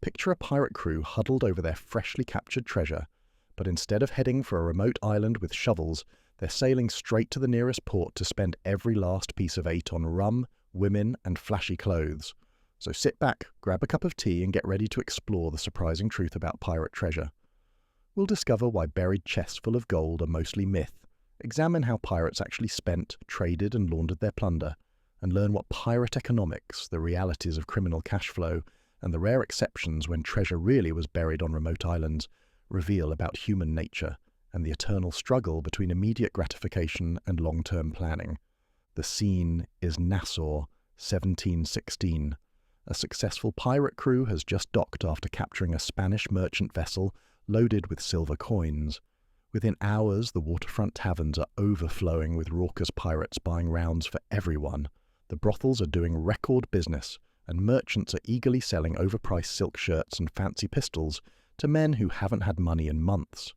Picture a pirate crew huddled over their freshly captured treasure, but instead of heading for a remote island with shovels, they're sailing straight to the nearest port to spend every last piece of eight on rum, women, and flashy clothes. So sit back, grab a cup of tea, and get ready to explore the surprising truth about pirate treasure. We'll discover why buried chests full of gold are mostly myth, examine how pirates actually spent, traded, and laundered their plunder, and learn what pirate economics, the realities of criminal cash flow, and the rare exceptions when treasure really was buried on remote islands, reveal about human nature and the eternal struggle between immediate gratification and long-term planning. The scene is Nassau, 1716. A successful pirate crew has just docked after capturing a Spanish merchant vessel loaded with silver coins. Within hours, the waterfront taverns are overflowing with raucous pirates buying rounds for everyone. The brothels are doing record business, and merchants are eagerly selling overpriced silk shirts and fancy pistols to men who haven't had money in months.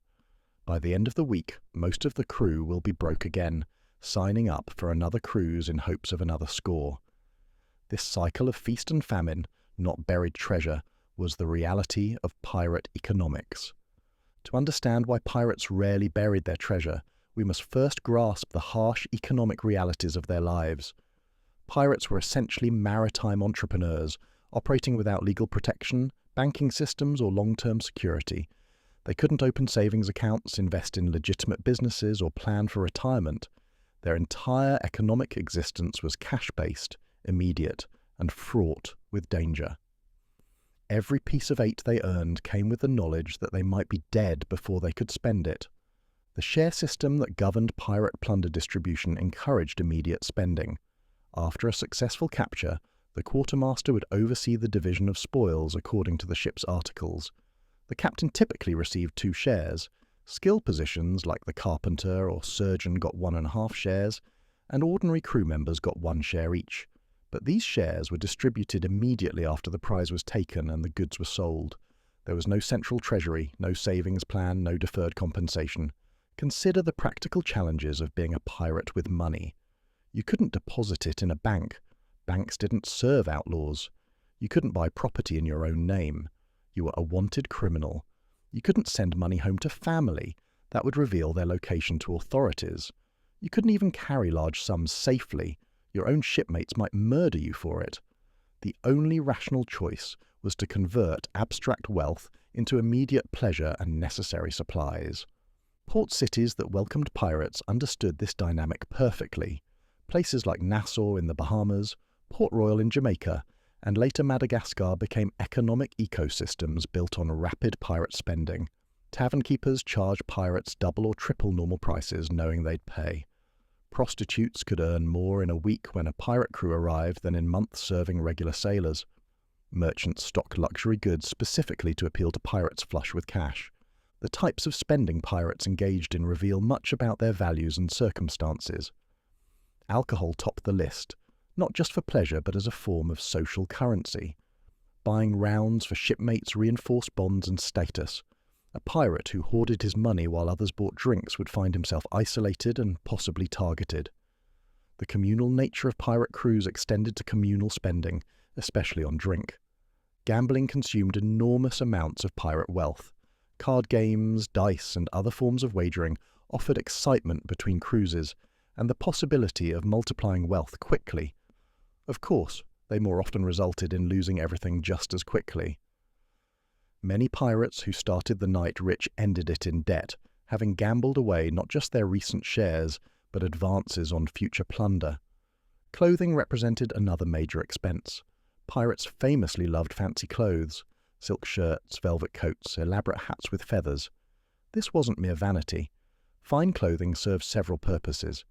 By the end of the week, most of the crew will be broke again, signing up for another cruise in hopes of another score. This cycle of feast and famine, not buried treasure, was the reality of pirate economics. To understand why pirates rarely buried their treasure, we must first grasp the harsh economic realities of their lives. Pirates were essentially maritime entrepreneurs, operating without legal protection, banking systems, or long-term security. They couldn't open savings accounts, invest in legitimate businesses, or plan for retirement. Their entire economic existence was cash-based, immediate, and fraught with danger. Every piece of eight they earned came with the knowledge that they might be dead before they could spend it. The share system that governed pirate plunder distribution encouraged immediate spending. After a successful capture, the quartermaster would oversee the division of spoils according to the ship's articles. The captain typically received 2 shares. Skill positions like the carpenter or surgeon got 1.5 shares, and ordinary crew members got 1 share each. But these shares were distributed immediately after the prize was taken and the goods were sold. There was no central treasury, no savings plan, no deferred compensation. Consider the practical challenges of being a pirate with money. You couldn't deposit it in a bank. Banks didn't serve outlaws. You couldn't buy property in your own name. You were a wanted criminal. You couldn't send money home to family. That would reveal their location to authorities. You couldn't even carry large sums safely. Your own shipmates might murder you for it. The only rational choice was to convert abstract wealth into immediate pleasure and necessary supplies. Port cities that welcomed pirates understood this dynamic perfectly. Places like Nassau in the Bahamas, Port Royal in Jamaica, and later Madagascar became economic ecosystems built on rapid pirate spending. Tavern keepers charged pirates double or triple normal prices knowing they'd pay. Prostitutes could earn more in a week when a pirate crew arrived than in months serving regular sailors. Merchants stocked luxury goods specifically to appeal to pirates flush with cash. The types of spending pirates engaged in reveal much about their values and circumstances. Alcohol topped the list, not just for pleasure but as a form of social currency. Buying rounds for shipmates reinforced bonds and status. A pirate who hoarded his money while others bought drinks would find himself isolated and possibly targeted. The communal nature of pirate crews extended to communal spending, especially on drink. Gambling consumed enormous amounts of pirate wealth. Card games, dice, and other forms of wagering offered excitement between cruises and the possibility of multiplying wealth quickly. Of course, they more often resulted in losing everything just as quickly. Many pirates who started the night rich ended it in debt, having gambled away not just their recent shares, but advances on future plunder. Clothing represented another major expense. Pirates famously loved fancy clothes, silk shirts, velvet coats, elaborate hats with feathers. This wasn't mere vanity. Fine clothing served several purposes.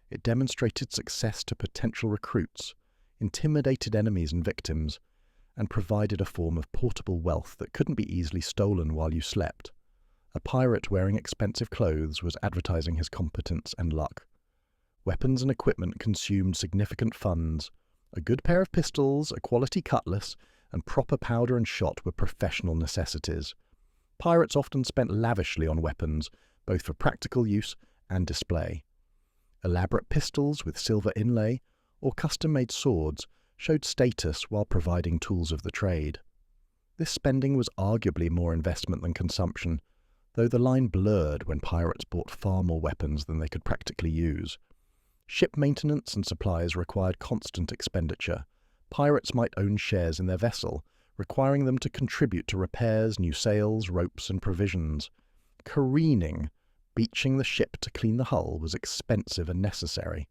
It demonstrated success to potential recruits, intimidated enemies and victims, and provided a form of portable wealth that couldn't be easily stolen while you slept. A pirate wearing expensive clothes was advertising his competence and luck. Weapons and equipment consumed significant funds. A good pair of pistols, a quality cutlass, and proper powder and shot were professional necessities. Pirates often spent lavishly on weapons, both for practical use and display. Elaborate pistols with silver inlay, or custom-made swords, showed status while providing tools of the trade. This spending was arguably more investment than consumption, though the line blurred when pirates bought far more weapons than they could practically use. Ship maintenance and supplies required constant expenditure. Pirates might own shares in their vessel, requiring them to contribute to repairs, new sails, ropes, and provisions. Careening, beaching the ship to clean the hull, was expensive and necessary.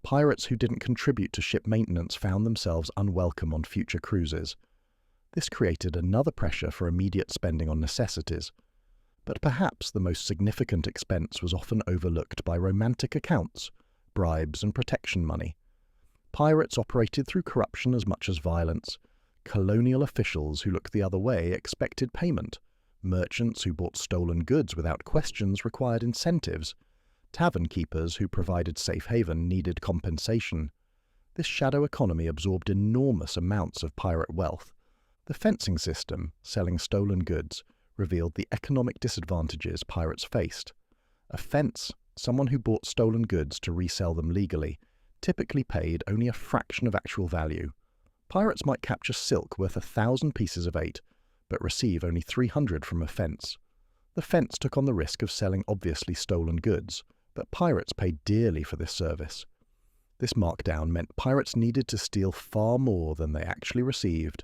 Pirates who didn't contribute to ship maintenance found themselves unwelcome on future cruises. This created another pressure for immediate spending on necessities. But perhaps the most significant expense was often overlooked by romantic accounts, bribes and protection money. Pirates operated through corruption as much as violence. Colonial officials who looked the other way expected payment. Merchants who bought stolen goods without questions required incentives. Tavern keepers who provided safe haven needed compensation. This shadow economy absorbed enormous amounts of pirate wealth. The fencing system, selling stolen goods, revealed the economic disadvantages pirates faced. A fence, someone who bought stolen goods to resell them legally, typically paid only a fraction of actual value. Pirates might capture silk worth 1,000 pieces of 8, but receive only 300 from a fence. The fence took on the risk of selling obviously stolen goods, but pirates paid dearly for this service. This markdown meant pirates needed to steal far more than they actually received.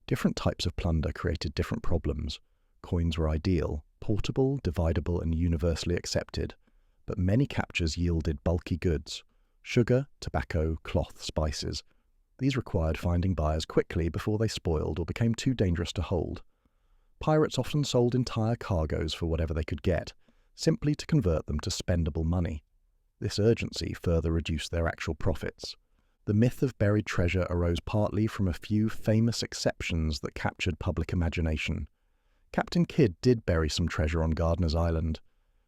Different types of plunder created different problems. Coins were ideal, portable, dividable, and universally accepted, but many captures yielded bulky goods: sugar, tobacco, cloth, spices. These required finding buyers quickly before they spoiled or became too dangerous to hold. Pirates often sold entire cargoes for whatever they could get, simply to convert them to spendable money. This urgency further reduced their actual profits. The myth of buried treasure arose partly from a few famous exceptions that captured public imagination. Captain Kidd did bury some treasure on Gardiner's Island,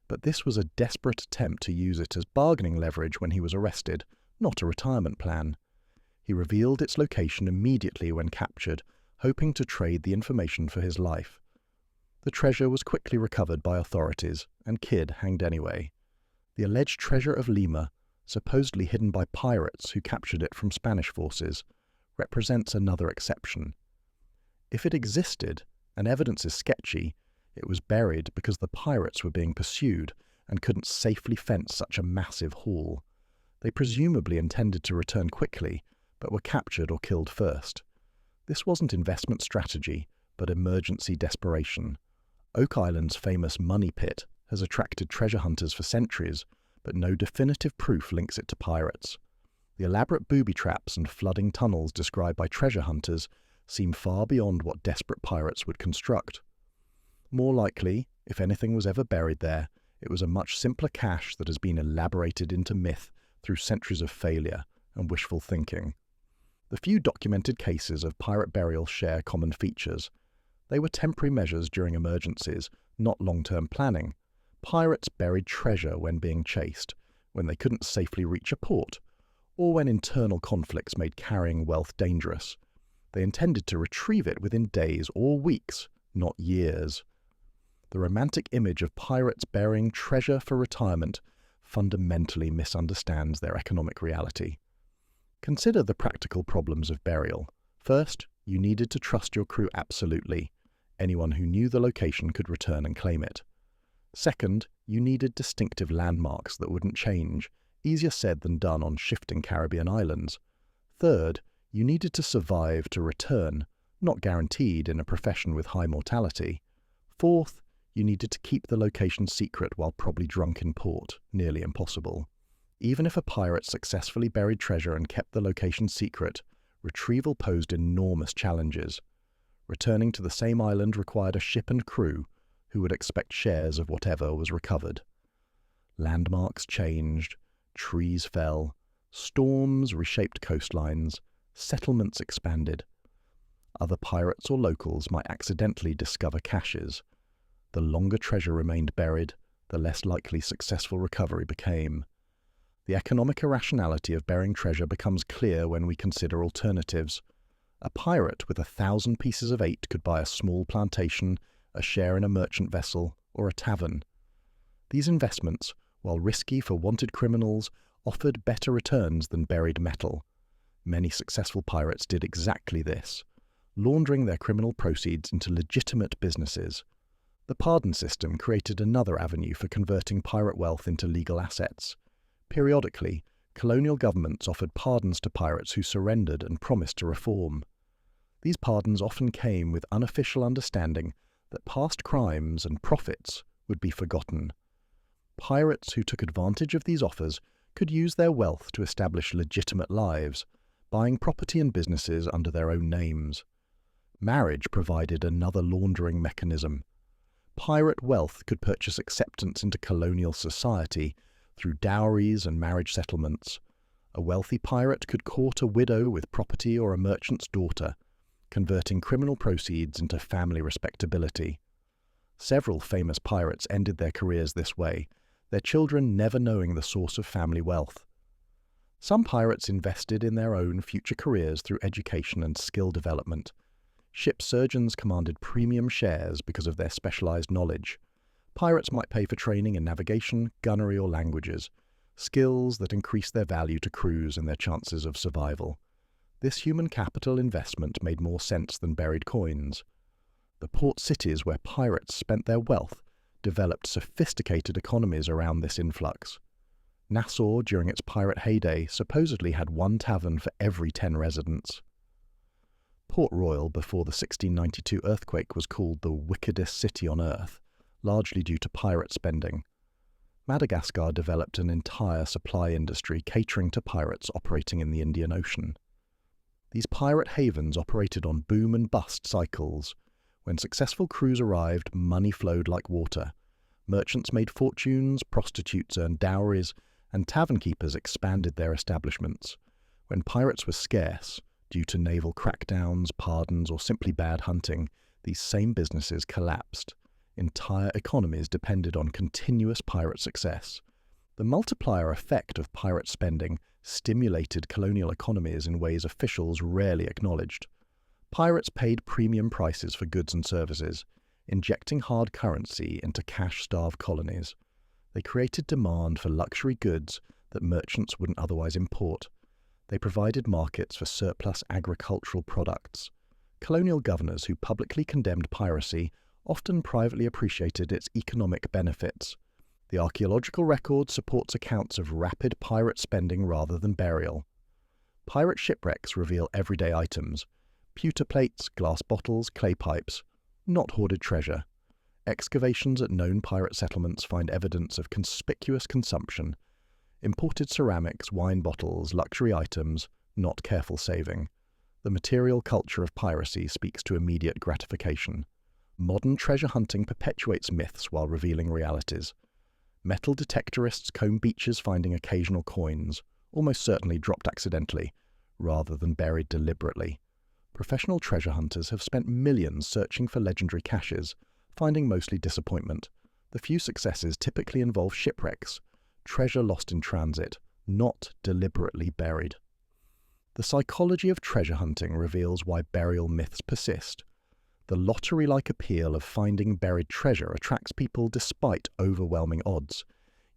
but this was a desperate attempt to use it as bargaining leverage when he was arrested, not a retirement plan. He revealed its location immediately when captured, hoping to trade the information for his life. The treasure was quickly recovered by authorities, and Kidd hanged anyway. The alleged treasure of Lima, supposedly hidden by pirates who captured it from Spanish forces, represents another exception. If it existed, and evidence is sketchy, it was buried because the pirates were being pursued and couldn't safely fence such a massive haul. They presumably intended to return quickly, but were captured or killed first. This wasn't investment strategy, but emergency desperation. Oak Island's famous Money Pit has attracted treasure hunters for centuries, but no definitive proof links it to pirates. The elaborate booby traps and flooding tunnels described by treasure hunters seem far beyond what desperate pirates would construct. More likely, if anything was ever buried there, it was a much simpler cache that has been elaborated into myth through centuries of failure and wishful thinking. The few documented cases of pirate burial share common features. They were temporary measures during emergencies, not long-term planning. Pirates buried treasure when being chased, when they couldn't safely reach a port, or when internal conflicts made carrying wealth dangerous. They intended to retrieve it within days or weeks, not years. The romantic image of pirates burying treasure for retirement fundamentally misunderstands their economic reality. Consider the practical problems of burial. First, you needed to trust your crew absolutely. Anyone who knew the location could return and claim it. Second, you needed distinctive landmarks that wouldn't change, easier said than done on shifting Caribbean islands. Third, you needed to survive to return, not guaranteed in a profession with high mortality. Fourth, you needed to keep the location secret while probably drunk in port, nearly impossible. Even if a pirate successfully buried treasure and kept the location secret, retrieval posed enormous challenges. Returning to the same island required a ship and crew who would expect shares of whatever was recovered. Landmarks changed, trees fell, storms reshaped coastlines, settlements expanded. Other pirates or locals might accidentally discover caches. The longer treasure remained buried, the less likely successful recovery became. The economic irrationality of burying treasure becomes clear when we consider alternatives. A pirate with 1,000 pieces of 8 could buy a small plantation, a share in a merchant vessel, or a tavern. These investments, while risky for wanted criminals, offered better returns than buried metal. Many successful pirates did exactly this. laundering their criminal proceeds into legitimate businesses. The pardon system created another avenue for converting pirate wealth into legal assets. Periodically, colonial governments offered pardons to pirates who surrendered and promised to reform. These pardons often came with unofficial understanding that past crimes and profits would be forgotten. Pirates who took advantage of these offers could use their wealth to establish legitimate lives, buying property and businesses under their own names. Marriage provided another laundering mechanism. Pirate wealth could purchase acceptance into colonial society through dowries and marriage settlements. A wealthy pirate could court a widow with property or a merchant's daughter, converting criminal proceeds into family respectability. Several famous pirates ended their careers this way, their children never knowing the source of family wealth. Some pirates invested in their own future careers through education and skill development. Ship surgeons commanded premium shares because of their specialized knowledge. Pirates might pay for training in navigation, gunnery, or languages, skills that increased their value to crews and their chances of survival. This human capital investment made more sense than buried coins. The port cities where pirates spent their wealth developed sophisticated economies around this influx. Nassau, during its pirate heyday, supposedly had one tavern for every 10 residents. Port Royal before the 1692 earthquake was called the wickedest city on earth, largely due to pirate spending. Madagascar developed an entire supply industry catering to pirates operating in the Indian Ocean. These pirate havens operated on boom and bust cycles. When successful crews arrived, money flowed like water. Merchants made fortunes, prostitutes earned dowries, and tavern keepers expanded their establishments. When pirates were scarce, due to naval crackdowns, pardons, or simply bad hunting, these same businesses collapsed. Entire economies depended on continuous pirate success. The multiplier effect of pirate spending stimulated colonial economies in ways officials rarely acknowledged. Pirates paid premium prices for goods and services, injecting hard currency into cash-starved colonies. They created demand for luxury goods that merchants wouldn't otherwise import. They provided markets for surplus agricultural products. Colonial governors who publicly condemned piracy often privately appreciated its economic benefits. The archaeological record supports accounts of rapid pirate spending rather than burial. Pirate shipwrecks reveal everyday items: pewter plates, glass bottles, clay pipes, not hoarded treasure. Excavations at known pirate settlements find evidence of conspicuous consumption. Imported ceramics, wine bottles, luxury items, not careful saving. The material culture of piracy speaks to immediate gratification. Modern treasure hunting perpetuates myths while revealing realities. Metal detectorists comb beaches finding occasional coins, almost certainly dropped accidentally, rather than buried deliberately. Professional treasure hunters have spent millions searching for legendary caches, finding mostly disappointment. The few successes typically involve shipwrecks, treasure lost in transit, not deliberately buried. The psychology of treasure hunting reveals why burial myths persist. The lottery-like appeal of finding buried treasure attracts people despite overwhelming odds.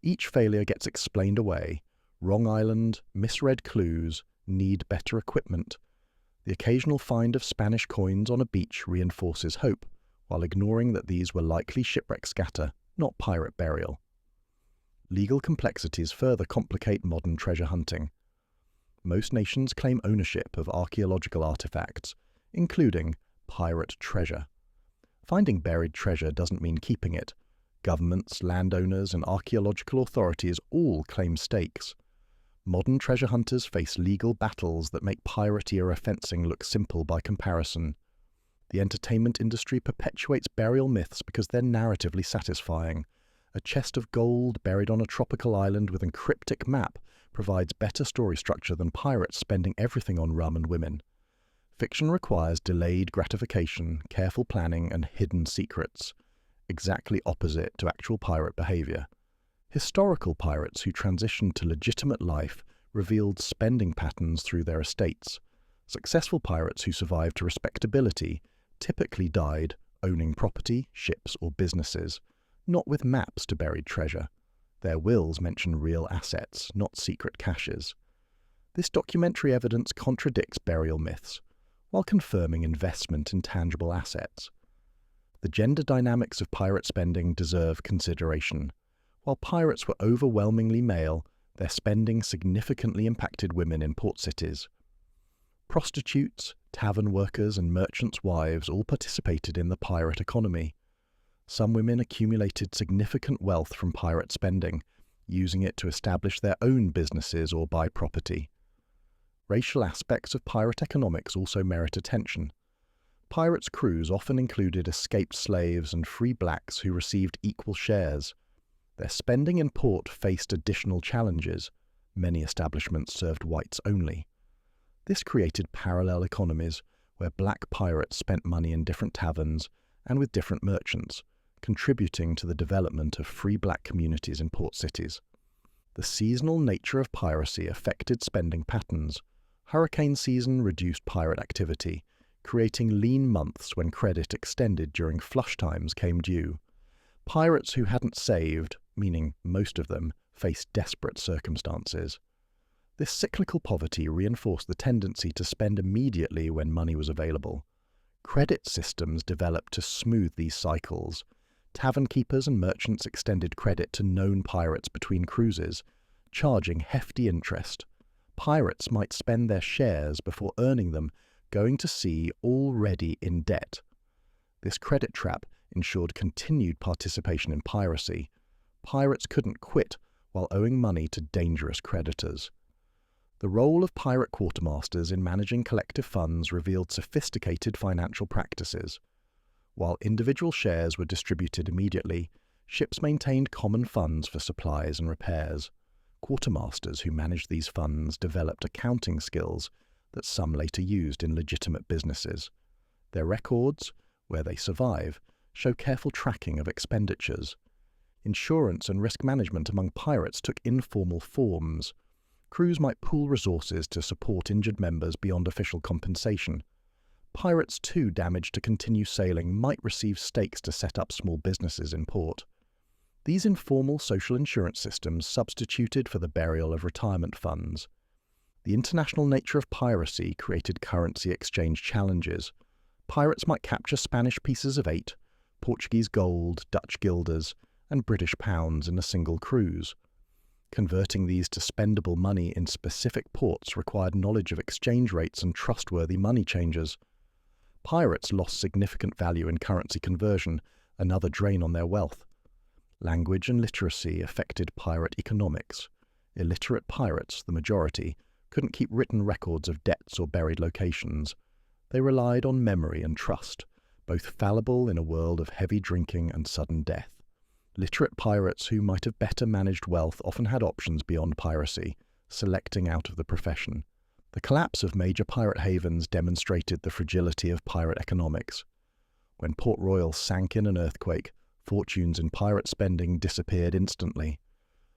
Each failure gets explained away. Wrong island, misread clues, need better equipment. The occasional find of Spanish coins on a beach reinforces hope, while ignoring that these were likely shipwreck scatter, not pirate burial. Legal complexities further complicate modern treasure hunting. Most nations claim ownership of archaeological artifacts, including pirate treasure. Finding buried treasure doesn't mean keeping it. Governments, landowners, and archaeological authorities all claim stakes. Modern treasure hunters face legal battles that make pirate-era fencing look simple by comparison. The entertainment industry perpetuates burial myths because they're narratively satisfying. A chest of gold buried on a tropical island with a cryptic map provides better story structure than pirates spending everything on rum and women. Fiction requires delayed gratification, careful planning, and hidden secrets, exactly opposite to actual pirate behavior. Historical pirates who transitioned to legitimate life revealed spending patterns through their estates. Successful pirates who survived to respectability typically died owning property, ships, or businesses, not with maps to buried treasure. Their wills mention real assets, not secret caches. This documentary evidence contradicts burial myths. while confirming investment in tangible assets. The gender dynamics of pirate spending deserve consideration. While pirates were overwhelmingly male, their spending significantly impacted women in port cities. Prostitutes, tavern workers, and merchants' wives all participated in the pirate economy. Some women accumulated significant wealth from pirate spending, using it to establish their own businesses or buy property. Racial aspects of pirate economics also merit attention. Pirates' crews often included escaped slaves and free blacks who received equal shares. Their spending in port faced additional challenges. Many establishments served whites only. This created parallel economies where black pirates spent money in different taverns and with different merchants, contributing to the development of free black communities in port cities. The seasonal nature of piracy affected spending patterns. Hurricane season reduced pirate activity, creating lean months when credit extended during flush times came due. Pirates who hadn't saved, meaning most of them, faced desperate circumstances. This cyclical poverty reinforced the tendency to spend immediately when money was available. Credit systems developed to smooth these cycles. Tavern keepers and merchants extended credit to known pirates between cruises, charging hefty interest. Pirates might spend their shares before earning them, going to sea already in debt. This credit trap ensured continued participation in piracy. Pirates couldn't quit while owing money to dangerous creditors. The role of pirate quartermasters in managing collective funds revealed sophisticated financial practices. While individual shares were distributed immediately, ships maintained common funds for supplies and repairs. Quartermasters who managed these funds developed accounting skills that some later used in legitimate businesses. Their records, where they survive, show careful tracking of expenditures. Insurance and risk management among pirates took informal forms. Crews might pool resources to support injured members beyond official compensation. Pirates too damaged to continue sailing might receive stakes to set up small businesses in port. These informal social insurance systems substituted for the burial of retirement funds. The international nature of piracy created currency exchange challenges. Pirates might capture Spanish pieces of 8, Portuguese gold, Dutch guilders, and British pounds in a single cruise. Converting these to spendable money in specific ports required knowledge of exchange rates and trustworthy money changers. Pirates lost significant value in currency conversion, another drain on their wealth. Language and literacy affected pirate economics. Illiterate pirates, the majority, couldn't keep written records of debts or buried locations. They relied on memory and trust, both fallible in a world of heavy drinking and sudden death. Literate pirates who might have better managed wealth often had options beyond piracy, selecting out of the profession. The collapse of major pirate havens demonstrated the fragility of pirate economics. When Port Royal sank in an earthquake, fortunes in pirate spending disappeared instantly.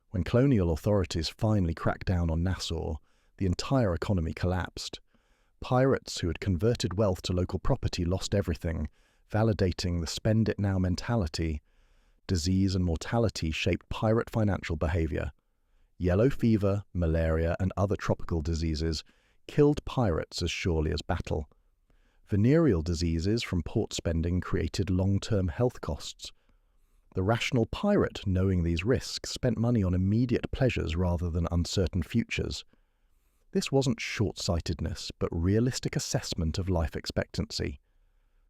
When colonial authorities finally cracked down on Nassau, the entire economy collapsed. Pirates who had converted wealth to local property lost everything, validating the spend-it-now mentality. Disease and mortality shaped pirate financial behavior. Yellow fever, malaria, and other tropical diseases killed pirates as surely as battle. Venereal diseases from port spending created long-term health costs. The rational pirate, knowing these risks, spent money on immediate pleasures rather than uncertain futures. This wasn't short-sightedness, but realistic assessment of life expectancy.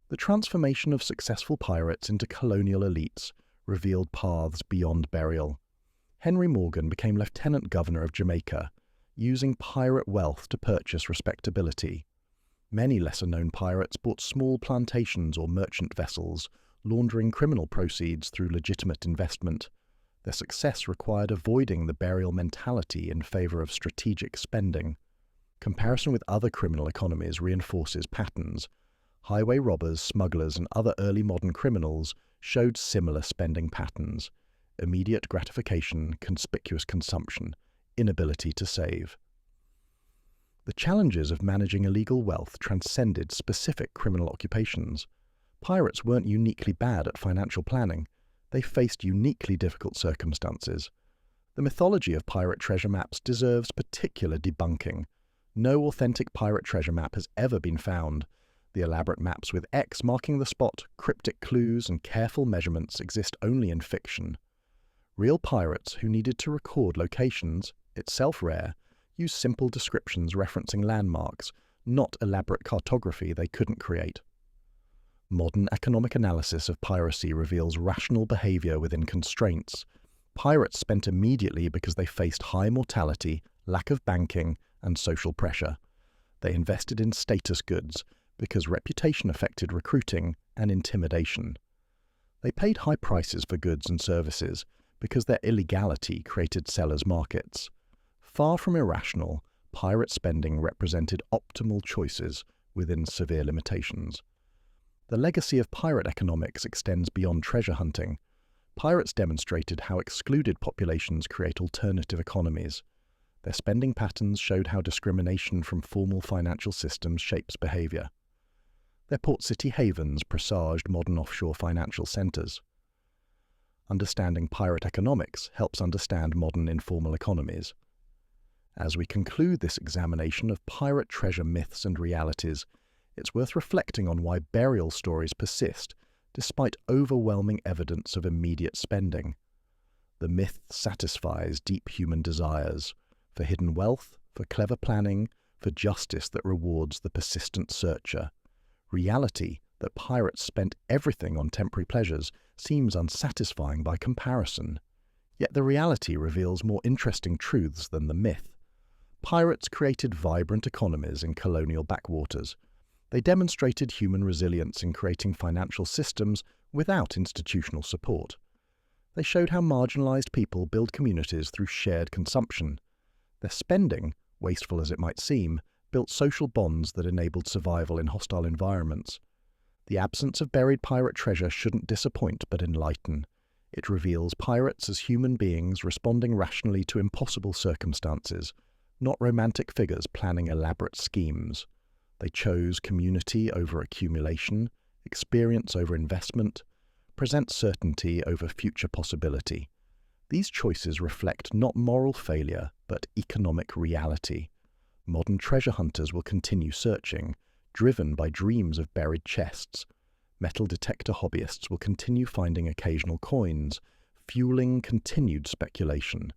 The transformation of successful pirates into colonial elites revealed paths beyond burial. Henry Morgan became Lieutenant Governor of Jamaica, using pirate wealth to purchase respectability. Many lesser-known pirates bought small plantations or merchant vessels, laundering criminal proceeds through legitimate investment. Their success required avoiding the burial mentality in favor of strategic spending. Comparison with other criminal economies reinforces patterns. Highway robbers, smugglers, and other early modern criminals showed similar spending patterns: immediate gratification, conspicuous consumption, inability to save. The challenges of managing illegal wealth transcended specific criminal occupations. Pirates weren't uniquely bad at financial planning. They faced uniquely difficult circumstances. The mythology of pirate treasure maps deserves particular debunking. No authentic pirate treasure map has ever been found. The elaborate maps with X marking the spot, cryptic clues, and careful measurements exist only in fiction. Real pirates who needed to record locations, itself rare, use simple descriptions referencing landmarks, not elaborate cartography they couldn't create. Modern economic analysis of piracy reveals rational behavior within constraints. Pirates spent immediately because they faced high mortality, lack of banking, and social pressure. They invested in status goods because reputation affected recruiting and intimidation. They paid high prices for goods and services because their illegality created sellers' markets. Far from irrational, pirate spending represented optimal choices within severe limitations. The legacy of pirate economics extends beyond treasure hunting. Pirates demonstrated how excluded populations create alternative economies. Their spending patterns showed how discrimination from formal financial systems shapes behavior. Their port city havens presaged modern offshore financial centers. Understanding pirate economics helps understand modern informal economies. As we conclude this examination of pirate treasure myths and realities, it's worth reflecting on why burial stories persist despite overwhelming evidence of immediate spending. The myth satisfies deep human desires for hidden wealth, for clever planning, for justice that rewards the persistent searcher. Reality, that pirates spent everything on temporary pleasures, seems unsatisfying by comparison. Yet the reality reveals more interesting truths than the myth. Pirates created vibrant economies in colonial backwaters. They demonstrated human resilience in creating financial systems without institutional support. They showed how marginalized people build communities through shared consumption. Their spending, wasteful as it might seem, built social bonds that enabled survival in hostile environments. The absence of buried pirate treasure shouldn't disappoint but enlighten. It reveals pirates as human beings responding rationally to impossible circumstances, not romantic figures planning elaborate schemes. They chose community over accumulation, experience over investment, present certainty over future possibility. These choices reflect not moral failure, but economic reality. Modern treasure hunters will continue searching, driven by dreams of buried chests. Metal detector hobbyists will continue finding occasional coins, fueling continued speculation.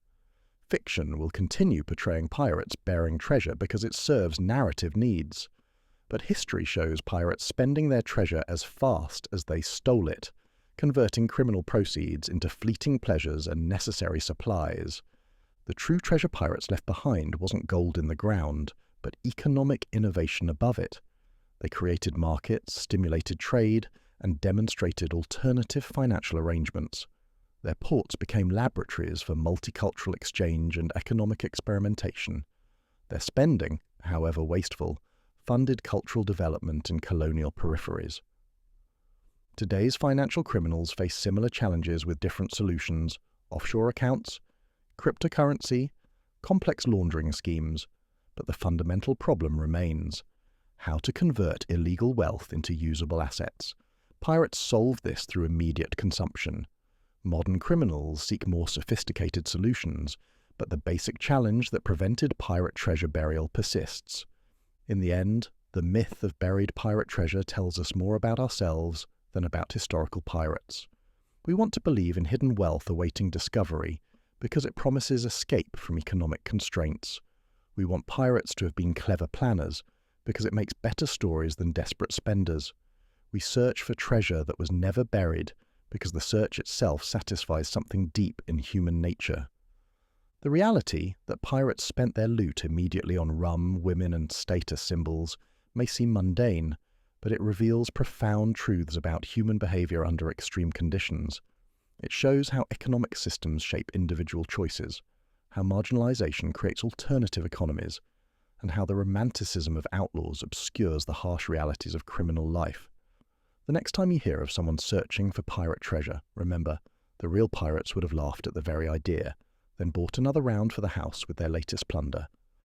Fiction will continue portraying pirates bearing treasure because it serves narrative needs. But history shows pirates spending their treasure as fast as they stole it, converting criminal proceeds into fleeting pleasures and necessary supplies. The true treasure pirates left behind wasn't gold in the ground, but economic innovation above it. They created markets, stimulated trade, and demonstrated alternative financial arrangements. Their ports became laboratories for multicultural exchange and economic experimentation. Their spending, however wasteful, funded cultural development in colonial peripheries. Today's financial criminals face similar challenges with different solutions: offshore accounts, cryptocurrency, complex laundering schemes, but the fundamental problem remains: how to convert illegal wealth into usable assets. Pirates solve this through immediate consumption. Modern criminals seek more sophisticated solutions, but the basic challenge that prevented pirate treasure burial persists. In the end, the myth of buried pirate treasure tells us more about ourselves than about historical pirates. We want to believe in hidden wealth awaiting discovery because it promises escape from economic constraints. We want pirates to have been clever planners because it makes better stories than desperate spenders. We search for treasure that was never buried because the search itself satisfies something deep in human nature. The reality that pirates spent their loot immediately on rum, women, and status symbols may seem mundane, but it reveals profound truths about human behavior under extreme conditions. It shows how economic systems shape individual choices, how marginalization creates alternative economies, and how the romanticism of outlaws obscures the harsh realities of criminal life. The next time you hear of someone searching for pirate treasure, remember, the real pirates would have laughed at the very idea, then bought another round for the house with their latest plunder.